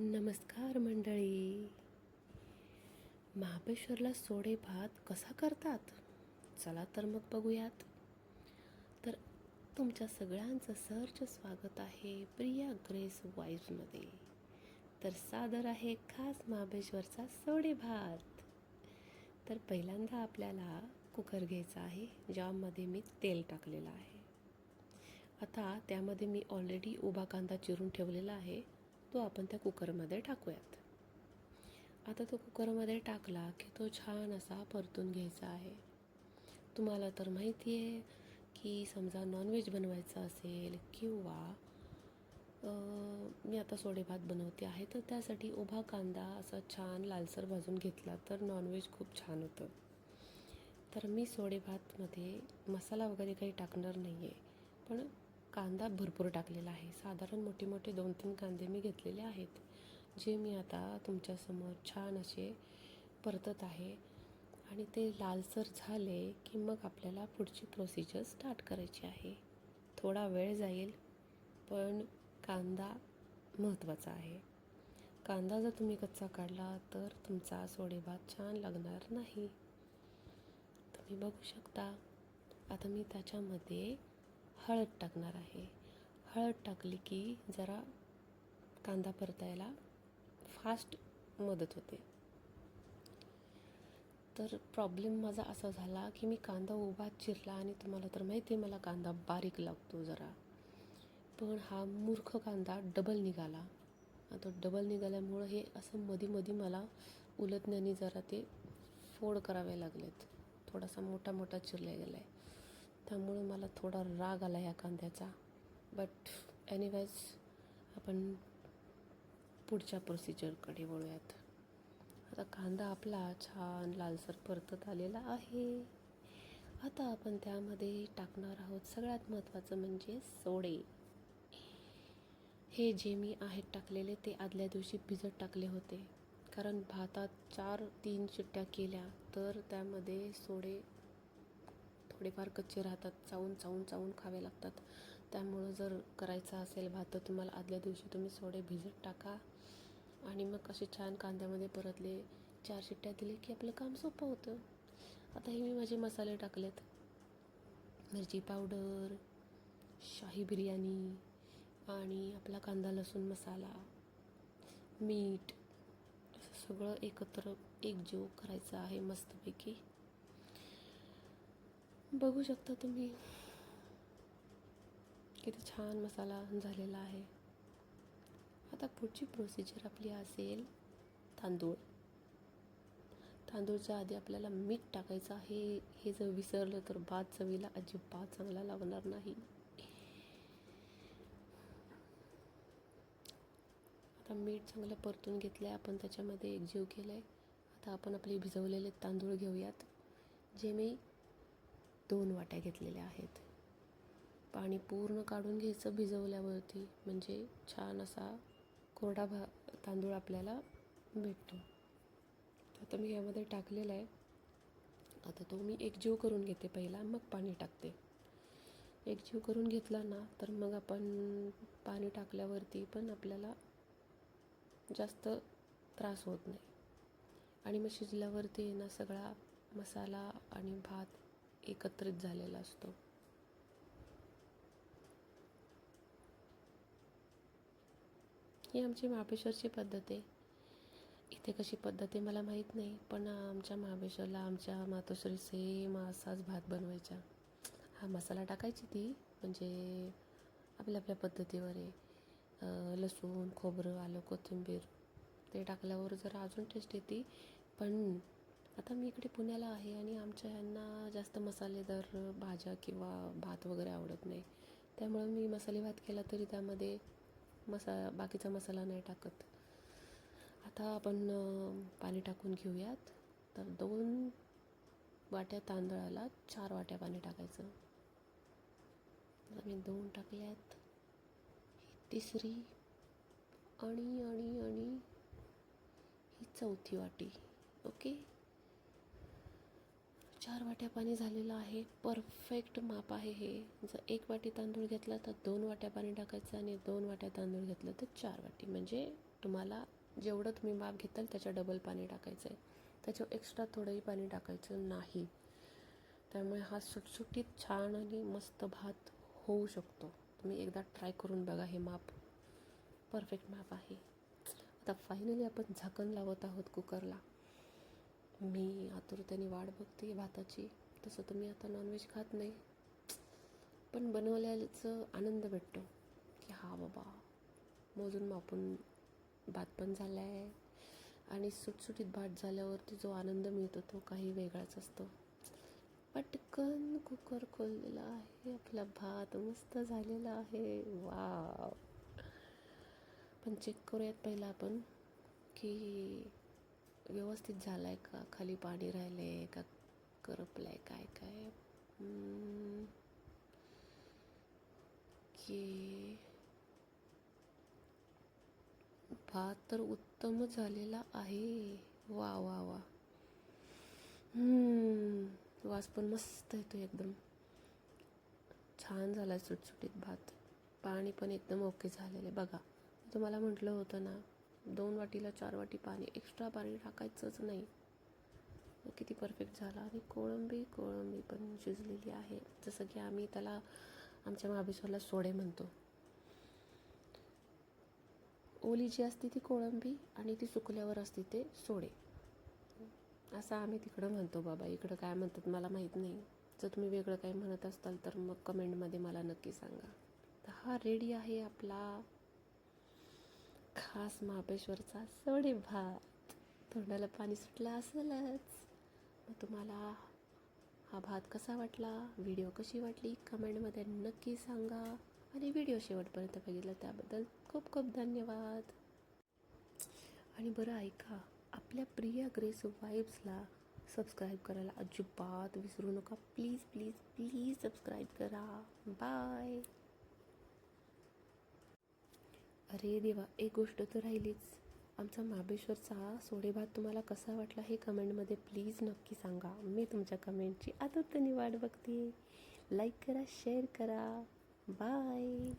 नमस्कार मंडळी. महाबळेश्वरला सोडे भात कसा करतात? चला तर मग बघूयात. तर तुमच्या सगळ्यांचं सहर्ष स्वागत आहे प्रिया ग्रेस वाईव्समध्ये. तर सादर आहे खास महाबळेश्वरचा सोडे भात. तर पहिल्यांदा आपल्याला कुकर घ्यायचा आहे, ज्यामध्ये मी तेल टाकलेलं आहे. आता त्यामध्ये मी ऑलरेडी उभा कांदा चिरून ठेवलेला आहे, तो आपण त्या कुकरमध्ये टाकूयात. आता तो कुकरमध्ये टाकला की तो छान असा परतून घ्यायचा आहे. तुम्हाला तर माहिती आहे की समजा नॉनव्हेज बनवायचं असेल किंवा मी आता सोडे भात बनवते आहे, तर त्यासाठी उभा कांदा असा छान लालसर भाजून घेतला तर नॉनव्हेज खूप छान होतं. तर मी सोडे भातमध्ये मसाला वगैरे काही टाकणार नाही आहे, पण कांदा भरपूर टाकलेला आहे. साधारण मोठे मोठे 2-3 कांदे मी घेतलेले आहेत, जे मी आता तुमच्यासमोर छान असे परतत आहे. आणि ते लालसर झाले की मग आपल्याला पुढची प्रोसिजर स्टार्ट करायची आहे. थोडा वेळ जाईल, पण कांदा महत्त्वाचा आहे. कांदा जर तुम्ही कच्चा काढला तर तुमचा सोडे भात छान लागणार नाही. तुम्ही बघू शकता. आता मी त्याच्यामध्ये हळद टाकणार आहे. हळद टाकली की जरा कांदा परतायला फास्ट मदत होते. तर प्रॉब्लेम माझा असा झाला की मी कांदा उभा चिरला आणि तुम्हाला तर माहिती आहे मला कांदा बारीक लागतो जरा, पण हा मूर्ख कांदा डबल निघाला. आता डबल निघाल्यामुळं हे असं मध्ये मला उलटण्याने जरा ते फोड करावे लागलेत. थोडासा मोठा मोठा चिरला गेला आहे, त्यामुळं मला थोडा राग आला या कांद्याचा. बट एनिवेज आपण पुढच्या प्रोसिजरकडे वळूयात. आता कांदा आपला छान लालसर परतत आलेला आहे. आता आपण त्यामध्ये टाकणार आहोत सगळ्यात महत्त्वाचं म्हणजे सोडे. हे जे मी आहेत टाकलेले ते आदल्या दिवशी भिजत टाकले होते, कारण भातात 4-3 शिट्ट्या केल्या तर त्यामध्ये सोडे थोडेफार कच्चे राहतात, चावून खावे लागतात. त्यामुळं जर करायचं असेल भात तर तुम्हाला आदल्या दिवशी तुम्ही सोडे भिजत टाका आणि मग असे छान कांद्यामध्ये परतले 4 शिट्ट्या दिले की आपलं काम सोपं होतं. आता हे मी माझे मसाले टाकलेत. मिरची पावडर, शाही बिर्याणी आणि आपला कांदा लसूण मसाला, मीठ, असं सगळं एकत्र एकजीव करायचं आहे मस्तपैकी. बघू शकता तुम्ही किती छान मसाला झालेला आहे. आता पुढची प्रोसिजर आपली असेल तांदूळच्या आधी आपल्याला मीठ टाकायचं आहे. हे जर विसरलं तर भात चवीला अजिबात चांगला लागणार नाही. आता मीठ चांगलं परतून घेतलं आहे, आपण त्याच्यामध्ये एकजीव केलं आहे. आता आपण आपले भिजवलेले तांदूळ घेऊयात, जे मी 2 वाट्या घेतलेल्या आहेत. पाणी पूर्ण काढून घ्यायचं भिजवल्यावरती, म्हणजे छान असा कोरडा तांदूळ आपल्याला भेटतो. आता मी यामध्ये टाकलेला आहे. आता तो मी एकजीव करून घेते पहिला, मग पाणी टाकते. एकजीव करून घेतला ना तर मग आपण पाणी टाकल्यावरती पण आपल्याला जास्त त्रास होत नाही आणि मग शिजल्यावरती ना सगळा मसाला आणि भात एकत्रित झालेला असतो. ही आमची महाबळेश्वरची पद्धत आहे. इथे कशी पद्धत आहे मला माहीत नाही, पण आमच्या महाबळेश्वरला आमच्या मातोश्री सेम असाच भात बनवायच्या. हा मसाला टाकायची ती म्हणजे आपल्या पद्धतीवर आहे. लसूण, खोबरं, आलं, कोथिंबीर ते टाकल्यावर जरा अजून टेस्ट येते. पण आता मी इकडे पुण्याला आहे आणि आमच्या ह्यांना जास्त मसालेदार भाज्या किंवा भात वगैरे आवडत नाही, त्यामुळं मी मसाले भात केला तरी त्यामध्ये बाकीचा मसाला नाही टाकत. आता आपण पाणी टाकून घेऊयात. तर 2 वाट्या तांदळाला 4 वाट्या पाणी टाकायचं. मी 2 टाकल्यात, ही तिसरी आणि ही चौथी वाटी. ओके, 4 वाट्या पाणी झालेलं आहे. परफेक्ट माप आहे हे. जर 1 वाटी तांदूळ घेतला तर 2 वाट्या पाणी टाकायचं आणि 2 वाट्या तांदूळ घेतलं तर 4 वाटी, म्हणजे तुम्हाला जेवढं तुम्ही माप घेताल त्याच्या डबल पाणी टाकायचं आहे, त्याच्यावर एक्स्ट्रा थोडंही पाणी टाकायचं नाही. त्यामुळे हा सुटसुटीत छान आणि मस्त भात होऊ शकतो. तुम्ही एकदा ट्राय करून बघा. हे माप परफेक्ट माप आहे. आता फायनली आपण झाकण लावत आहोत कुकरला. मी आतुरतेने वाट बघते भाताची. तसं तुम्ही आता नॉनव्हेज खात नाही, पण बनवल्याचं आनंद भेटतो की हा बाबा मोजून मापून भात पण झाला आहे. आणि सुटसुटीत भात झाल्यावरती जो आनंद मिळतो तो काही वेगळाच असतो. पटकन कुकर खोललेला आहे, आपला भात मस्त झालेला आहे. वाव. पण चेक करूयात पहिला आपण की व्यवस्थित झाला आहे का, खाली पाणी राहिलं आहे का, करपलं आहे काय काय. की भात तर उत्तमच झालेला आहे. वा वा वा. वास पण मस्त येतो, एकदम छान झाला सुटसुटीत भात. पाणी पण एकदम ओके झालेलं आहे. बघा, तुम्हाला म्हटलं होतं ना 2 वाटीला 4 वाटी पाणी, एक्स्ट्रा पाणी टाकायचंच नाही. किती परफेक्ट झाला. आणि कोळंबी पण शिजलेली आहे. जसं की आम्ही त्याला आमच्या महाबळेश्वरला सोडे म्हणतो. ओली जी असते ती कोळंबी आणि ती सुकल्यावर असते ते सोडे, असं आम्ही तिकडं म्हणतो. बाबा इकडं काय म्हणतात मला माहीत नाही. जर तुम्ही वेगळं काही म्हणत असाल तर मग कमेंटमध्ये मला नक्की सांगा. तर हा रेडी आहे आपला खास महाबळेश्वरचा सोडे भात. तोंडाला पाणी सुटलं असेलच. मग तुम्हाला हा भात कसा वाटला, व्हिडिओ कशी वाटली, कमेंटमध्ये नक्की सांगा. आणि व्हिडिओ शेवटपर्यंत बघितलं त्याबद्दल खूप खूप धन्यवाद. आणि बरं ऐका, आपल्या प्रिया ग्रेस वाईब्सला सबस्क्राईब करायला अजिबात विसरू नका. प्लीज प्लीज प्लीज सबस्क्राईब करा. बाय. अरे देवा, एक गोष्ट तर राहिलीच. आमचा महाबळेश्वरचा सोडे भात तुम्हाला कसा वाटला हे कमेंटमध्ये प्लीज नक्की सांगा. मी तुमच्या कमेंटची आतुरतेने वाट बघते. लाईक करा, शेअर करा. बाय.